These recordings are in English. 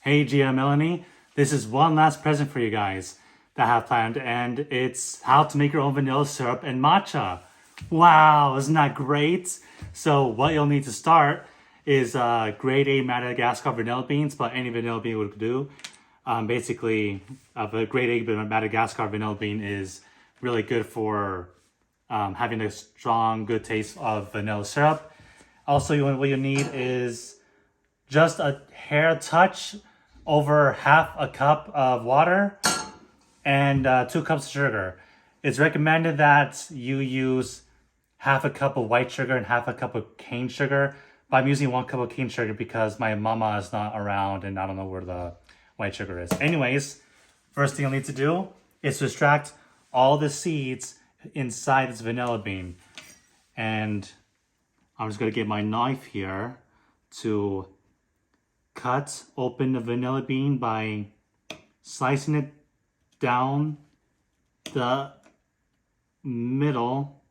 Hey Gia, Melanie, this is one last present for you guys that I have planned, and it's how to make your own vanilla syrup and matcha. Wow, isn't that great? So what you'll need to start is grade A Madagascar vanilla beans, but any vanilla bean would do. Basically, a grade A Madagascar vanilla bean is really good for having a strong, good taste of vanilla syrup. Also, what you need is just a hair touch over half a cup of water and 2 cups of sugar. It's recommended that you use half a cup of white sugar and half a cup of cane sugar. But I'm using 1 cup of cane sugar because my mama is not around and I don't know where the white sugar is. Anyways, first thing you'll need to do is to extract all the seeds inside this vanilla bean. And I'm just gonna get my knife here to cut open the vanilla bean by slicing it down the middle.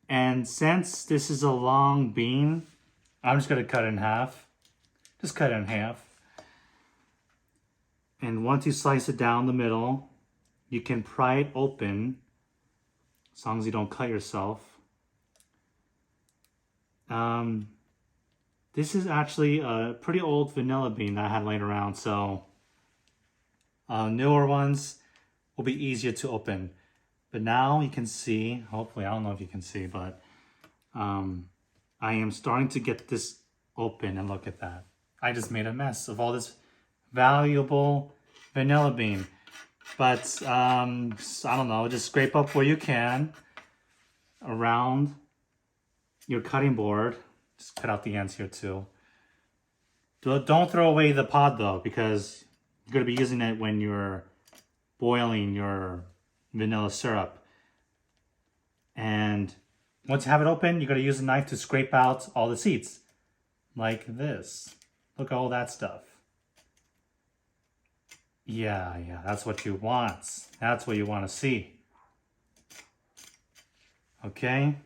And since this is a long bean, I'm just gonna cut it in half. Just cut it in half. And once you slice it down the middle, you can pry it open as long as you don't cut yourself. This is actually a pretty old vanilla bean that I had laying around, so newer ones will be easier to open. But now you can see, hopefully, I don't know if you can see, but I am starting to get this open, and look at that. I just made a mess of all this valuable vanilla bean. But I don't know, just scrape up where you can around your cutting board. Just cut out the ends here too. Don't throw away the pod though, because you're going to be using it when you're boiling your vanilla syrup. And once you have it open, you're going to use a knife to scrape out all the seeds. Like this. Look at all that stuff. Yeah, that's what you want. That's what you want to see. Okay.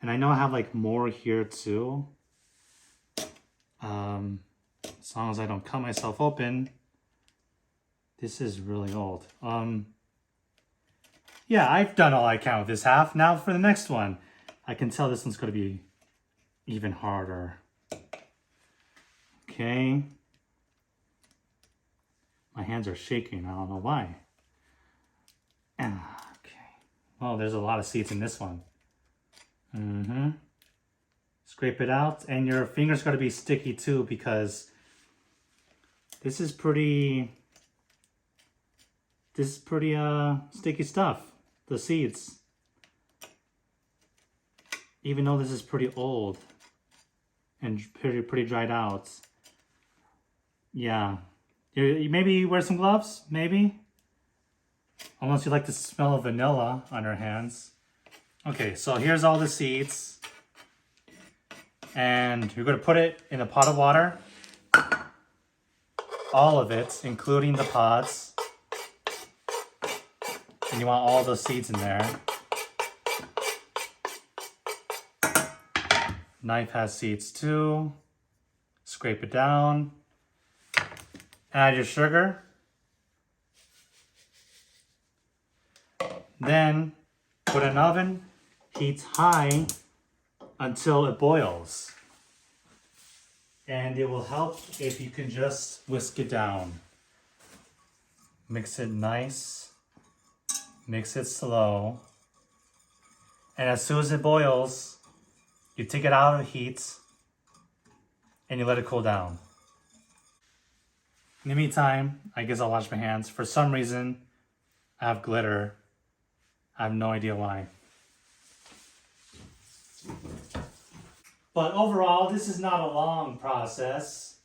And I know I have like more here too. As long as I don't cut myself open. This is really old. Yeah, I've done all I can with this half. Now for the next one. I can tell this one's going to be even harder. Okay. My hands are shaking. I don't know why. Okay. Well, there's a lot of seeds in this one. Scrape it out, and your fingers got to be sticky too, because this is pretty sticky stuff, the seeds. Even though this is pretty old and pretty dried out. Yeah. Maybe wear some gloves, maybe? Unless you like the smell of vanilla on your hands. Okay, so here's all the seeds. And you're going to put it in a pot of water. All of it, including the pods. And you want all those seeds in there. Knife has seeds too. Scrape it down. Add your sugar. Then put in an oven. Heat high until it boils. And it will help if you can just whisk it down. Mix it nice. Mix it slow. And as soon as it boils, you take it out of the heat and you let it cool down. In the meantime, I guess I'll wash my hands. For some reason, I have glitter. I have no idea why. But overall, this is not a long process.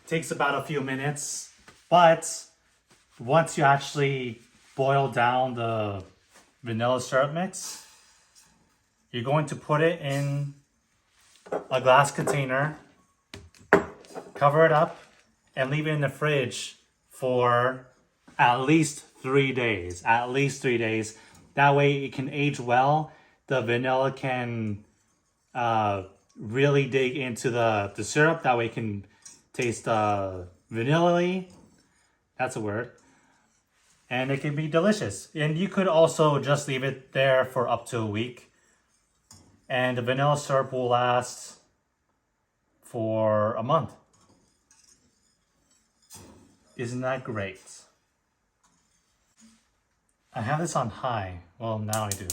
Takes about a few minutes. But once you actually boil down the vanilla syrup mix, you're going to put it in a glass container, cover it up, and leave it in the fridge for at least 3 days. At least 3 days. That way it can age well. The vanilla can really dig into the syrup. That way you can taste vanilla-y. That's a word. And it can be delicious. And you could also just leave it there for up to a week. And the vanilla syrup will last for a month. Isn't that great? I have this on high. Well, now I do.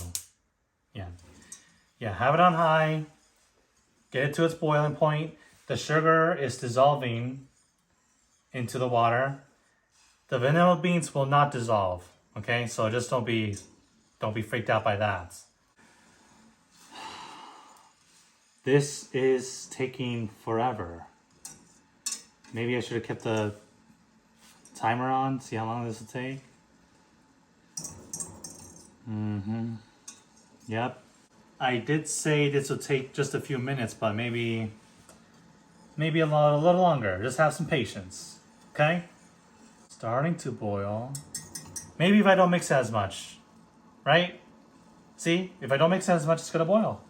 Yeah, have it on high. Get it to its boiling point. The sugar is dissolving into the water. The vanilla beans will not dissolve. Okay, so just don't be freaked out by that. This is taking forever. Maybe I should have kept the timer on, see how long this will take. Yep. I did say this will take just a few minutes, but maybe a little longer. Just have some patience. Okay? Starting to boil. Maybe if I don't mix it as much. Right? See? If I don't mix it as much, it's gonna boil.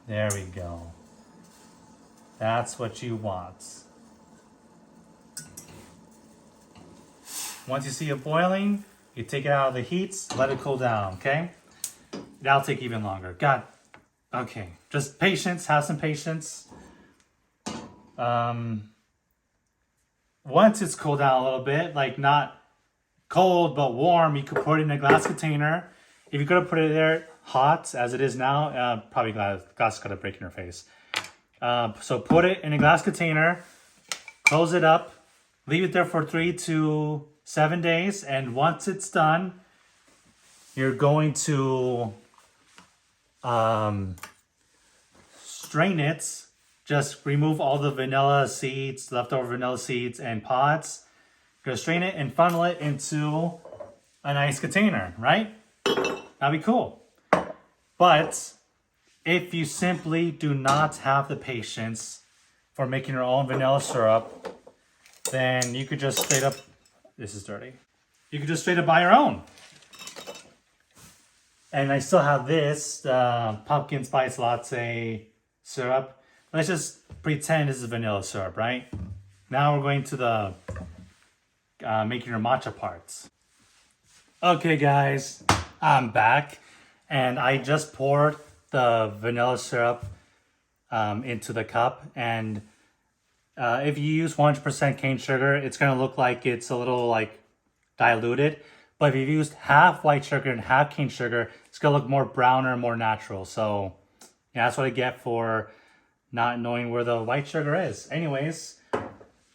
There we go. That's what you want. Once you see it boiling, you take it out of the heat, let it cool down, okay? That'll take even longer. God, okay. Just patience, have some patience. Once it's cooled down a little bit, like not cold but warm, you could put it in a glass container. If you're gonna put it there hot, as it is now, probably glass is gonna break in your face. So put it in a glass container, close it up, leave it there for 3 to 7 days, and once it's done, you're going to strain it. Just remove all the vanilla seeds, leftover vanilla seeds and pods. You're gonna strain it and funnel it into a nice container, right? That'd be cool. But if you simply do not have the patience for making your own vanilla syrup, then you could just straight up, this is dirty. You could just straight up buy your own. And I still have this pumpkin spice latte syrup. Let's just pretend this is vanilla syrup, right? Now we're going to the making your matcha parts. Okay guys, I'm back. And I just poured the vanilla syrup into the cup. And if you use 100% cane sugar, it's gonna look like it's a little like diluted. But if you've used half white sugar and half cane sugar, it's gonna look more browner, more natural. So yeah, that's what I get for not knowing where the white sugar is. Anyways,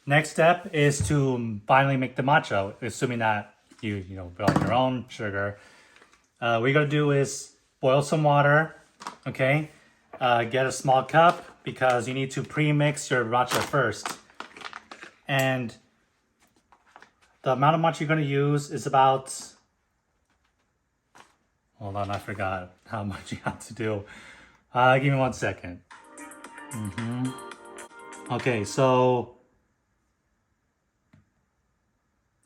next step is to finally make the matcha, assuming that you build your own sugar. What you gotta do is boil some water, okay? Get a small cup because you need to pre-mix your matcha first. And the amount of matcha you're gonna use is about, hold on, I forgot how much you have to do. Give me 1 second. Okay, so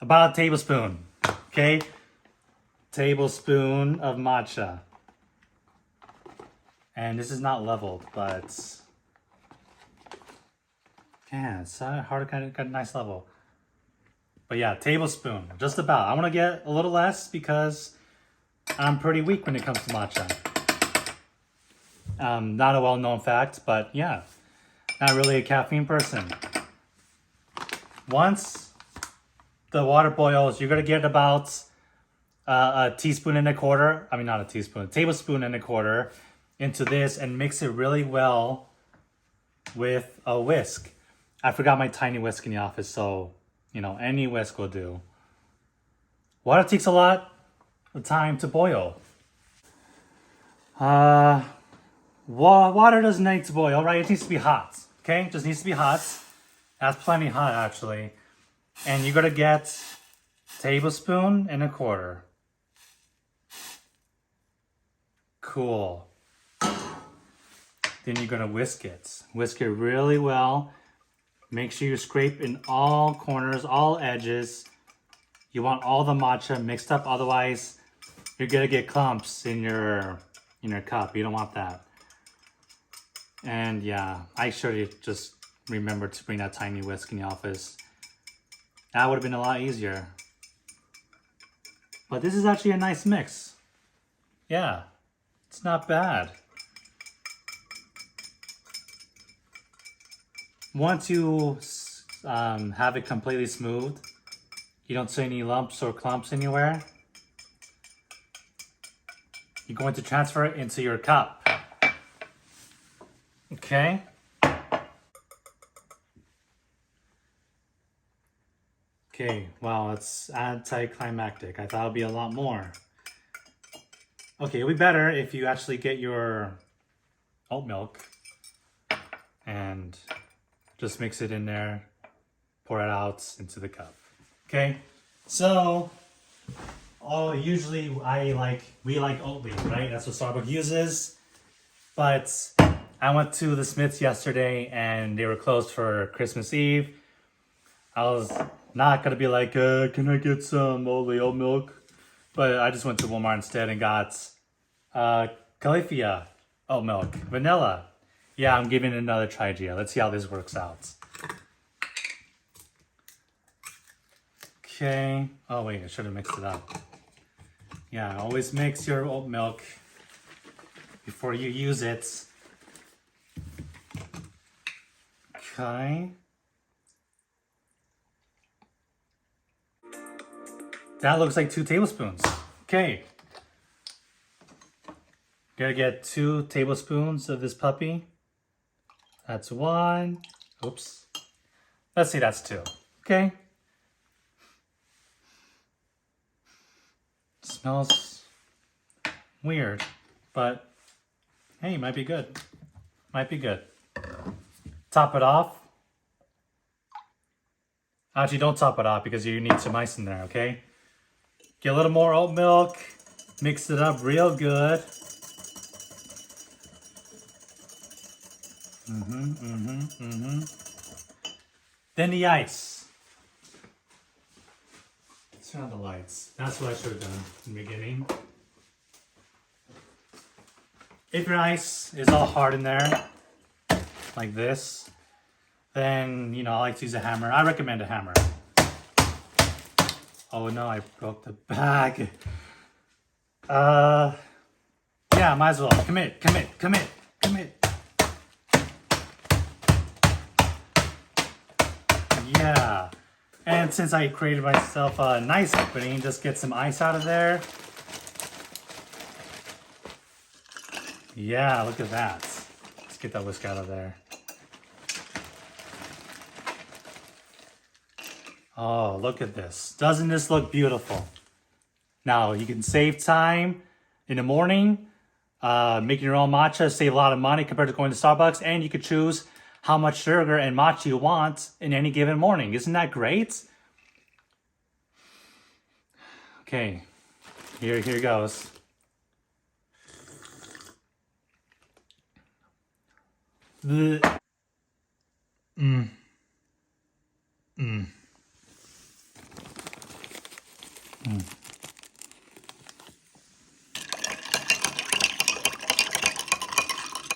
about a tablespoon, okay? Tablespoon of matcha. And this is not leveled, but yeah, it's hard to get a nice level. But yeah, tablespoon, just about. I want to get a little less because I'm pretty weak when it comes to matcha. Not a well-known fact, but yeah, not really a caffeine person. Once the water boils, you're gonna get about a teaspoon and a quarter. I mean, not a teaspoon, a tablespoon and a quarter into this, and mix it really well with a whisk. I forgot my tiny whisk in the office, so any whisk will do. Water takes a lot of time to boil. Water doesn't need to boil, right? It needs to be hot, okay? It just needs to be hot. That's plenty hot, actually. And you're gonna get tablespoon and a quarter. Cool. Then you're gonna whisk it. Whisk it really well. Make sure you scrape in all corners, all edges. You want all the matcha mixed up, otherwise you're gonna get clumps in your cup. You don't want that. And yeah, I should have just remembered to bring that tiny whisk in the office. That would have been a lot easier. But this is actually a nice mix. Yeah, it's not bad. Once you have it completely smooth, you don't see any lumps or clumps anywhere, you're going to transfer it into your cup. Okay? Okay, wow, it's anticlimactic. I thought it would be a lot more. Okay, it would be better if you actually get your oat milk and just mix it in there, pour it out into the cup. Okay, so usually we like Oatly, right? That's what Starbucks uses. But I went to the Smiths yesterday and they were closed for Christmas Eve. I was not gonna be like, can I get some Oatly oat milk? But I just went to Walmart instead and got Califia oat milk, vanilla. Yeah, I'm giving it another try, Gia. Let's see how this works out. Okay. Oh wait, I should have mixed it up. Yeah, always mix your oat milk before you use it. Okay. That looks like 2 tablespoons. Okay. Gonna get 2 tablespoons of this puppy. That's 1. Oops. Let's see, that's 2. Okay. Smells weird, but hey, might be good. Might be good. Top it off. Actually, don't top it off because you need some ice in there, okay? Get a little more oat milk. Mix it up real good. Then the ice. Let's turn on the lights. That's what I should have done in the beginning. If your ice is all hard in there, like this, then, you know, I like to use a hammer. I recommend a hammer. Oh no, I broke the bag. Yeah, might as well. Commit. Yeah. And since I created myself a nice opening, just get some ice out of there. Yeah, look at that. Let's get that whisk out of there. Oh, look at this. Doesn't this look beautiful? Now, you can save time in the morning, making your own matcha, save a lot of money compared to going to Starbucks, and you could choose how much sugar and matcha you want in any given morning. Isn't that great? Okay, here goes.